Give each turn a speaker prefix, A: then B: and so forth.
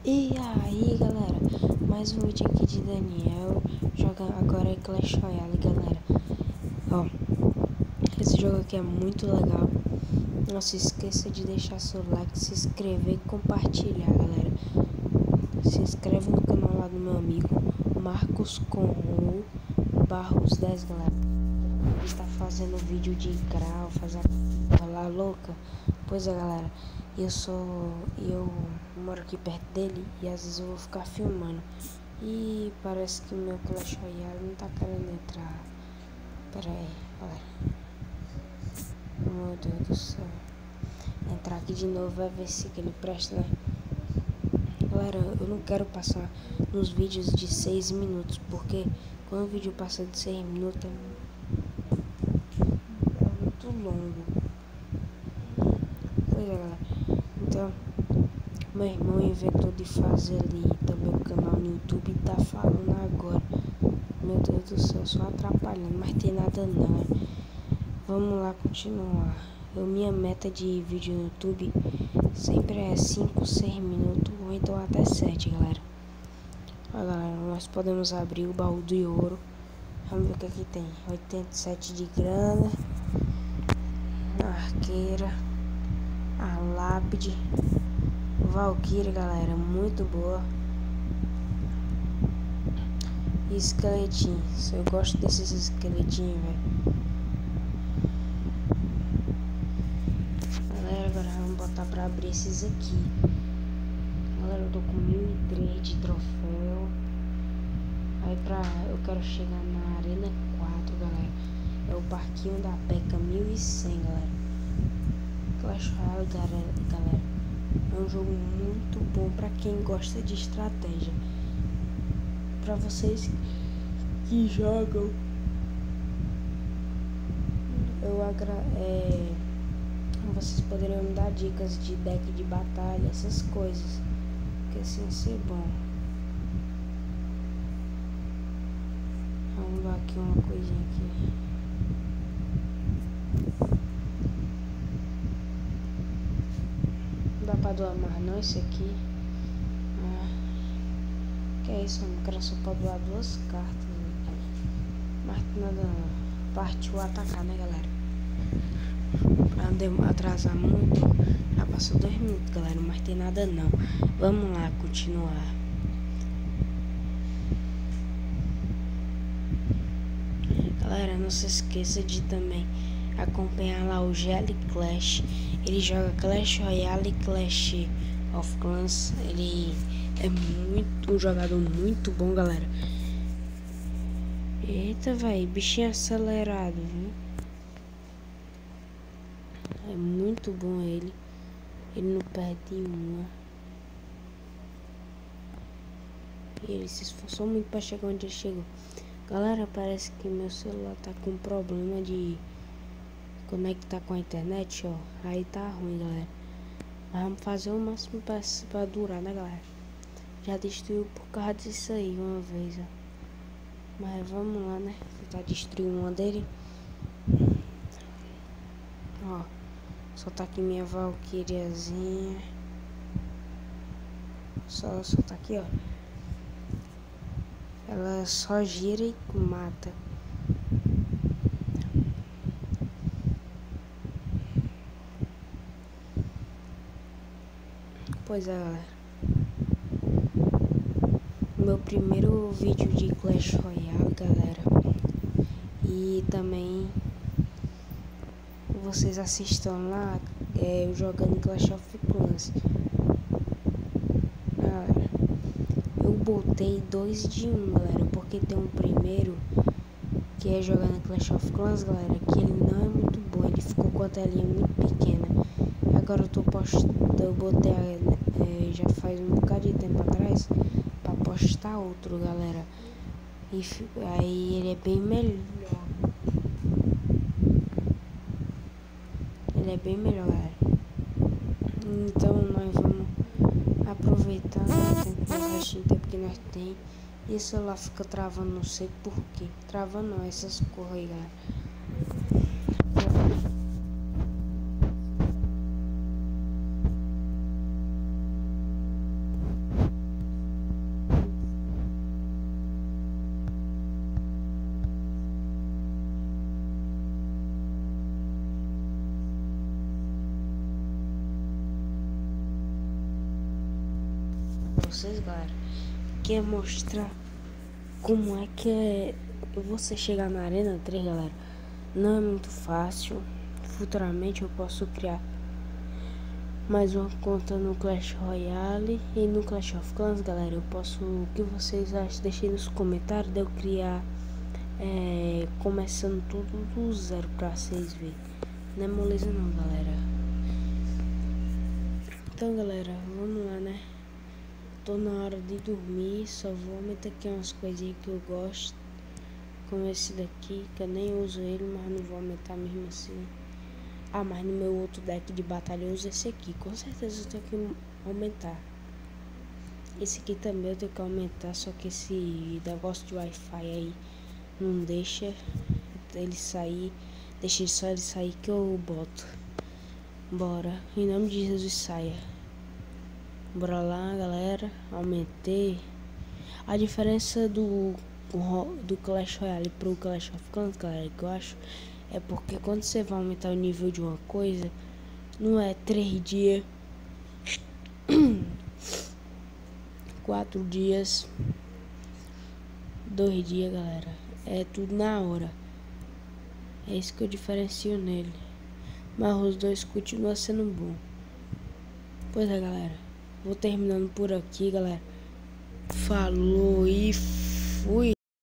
A: E aí galera, mais um vídeo aqui de Daniel jogando agora Clash Royale, galera. Ó, esse jogo aqui é muito legal. Não se esqueça de deixar seu like, se inscrever e compartilhar, galera. Se inscreve no canal lá do meu amigo Marcos com o Barros 10, galera. Ele está fazendo vídeo de grau, fazendo lá louca. Pois é, galera, eu moro aqui perto dele e às vezes eu vou ficar filmando. E parece que meu Clash Royale não tá querendo entrar. Pera aí, galera. Meu Deus do céu. Entrar aqui de novo vai ver se ele presta, né? Galera, eu não quero passar nos vídeos de 6 minutos, porque quando o vídeo passa de 6 minutos é muito longo. Pois é, galera. Então, meu irmão inventou de fazer ali também o canal no YouTube e tá falando agora. Meu Deus do céu, só atrapalhando, mas tem nada não, né? Vamos lá continuar. Minha meta de vídeo no YouTube sempre é 5, 6 minutos ou então até 7, galera. Olha, galera, nós podemos abrir o baú de ouro. Vamos ver o que aqui tem. 87 de grana, a arqueira, a lápide, Valkyrie, galera, muito boa. E esqueletinhos. Eu gosto desses esqueletinhos, velho. Galera, agora vamos botar pra abrir esses aqui. Galera, eu tô com 1003 de troféu. Aí eu quero chegar na Arena 4, galera. É o parquinho da P.E.K.K.A 1100, galera. Clash Royale, galera, é um jogo muito bom pra quem gosta de estratégia. Pra vocês que jogam, vocês poderiam me dar dicas de deck de batalha, essas coisas, que assim ser bom. Vamos dar aqui uma coisinha aqui. Não dá pra doar mais não esse aqui. Que é isso, mano? O cara só pode doar 2 cartas. Mas nada não. Partiu atacar, né, galera? Pra não atrasar muito. Já passou 2 minutos, galera. Mas tem nada não. Vamos lá, continuar. Galera, não se esqueça de também acompanhar lá o Jelly Clash. Ele joga Clash Royale e Clash of Clans. Ele é um jogador muito bom, galera. Eita, velho, bichinho acelerado, viu? É muito bom ele. Ele não perde uma. E ele se esforçou muito pra chegar onde ele chegou. Galera, parece que meu celular tá com problema de conectar com a internet, ó. Aí tá ruim, galera. Mas vamos fazer o máximo pra durar, né, galera? Já destruiu por causa disso aí uma vez, ó. Mas vamos lá, né? Tentar destruir uma dele. Ó, só tá aqui minha Valkyriazinha. Só tá aqui, ó. Ela só gira e mata. Pois é, galera. Meu primeiro vídeo de Clash Royale, galera. E também vocês assistam lá eu jogando Clash of Clans. Galera, eu botei 2 de 1, galera, porque tem um primeiro que é jogando Clash of Clans, galera, que ele não é muito bom, ele ficou com a telinha muito pequena. Agora eu botei já faz um bocado de tempo atrás pra postar outro, galera. E aí ele é bem melhor. Ele é bem melhor, galera. Então nós vamos aproveitar o restinho de tempo que nós tem. E o celular fica travando, não sei por que. Travando não, essas cores aí, galera. pra vocês, galera, que é mostrar como é que é você chegar na Arena 3, galera. Não é muito fácil. Futuramente eu posso criar mais uma conta no Clash Royale e no Clash of Clans, galera. Eu posso, o que vocês acham? Deixem nos comentários de eu criar começando tudo do zero pra vocês verem. Não é moleza não, galera. Então, galera, vamos lá, né? Tô na hora de dormir. Só vou aumentar aqui umas coisinhas que eu gosto, como esse daqui, que eu nem uso ele, mas não vou aumentar mesmo assim. Ah, mas no meu outro deck de batalha eu uso esse aqui. Com certeza eu tenho que aumentar. Esse aqui também eu tenho que aumentar, só que esse negócio de Wi-Fi aí não deixa ele sair. Deixa só ele sair que eu boto. Bora, em nome de Jesus, saia. Bora lá, galera. Aumentei. A diferença do Clash Royale pro Clash of Clans, galera, que eu acho, é porque quando você vai aumentar o nível de uma coisa, não é 3 dias, 4 dias, 2 dias, galera. É tudo na hora. É isso que eu diferencio nele. Mas os dois continuam sendo bom. Pois é, galera. Vou terminando por aqui, galera. Falou e fui.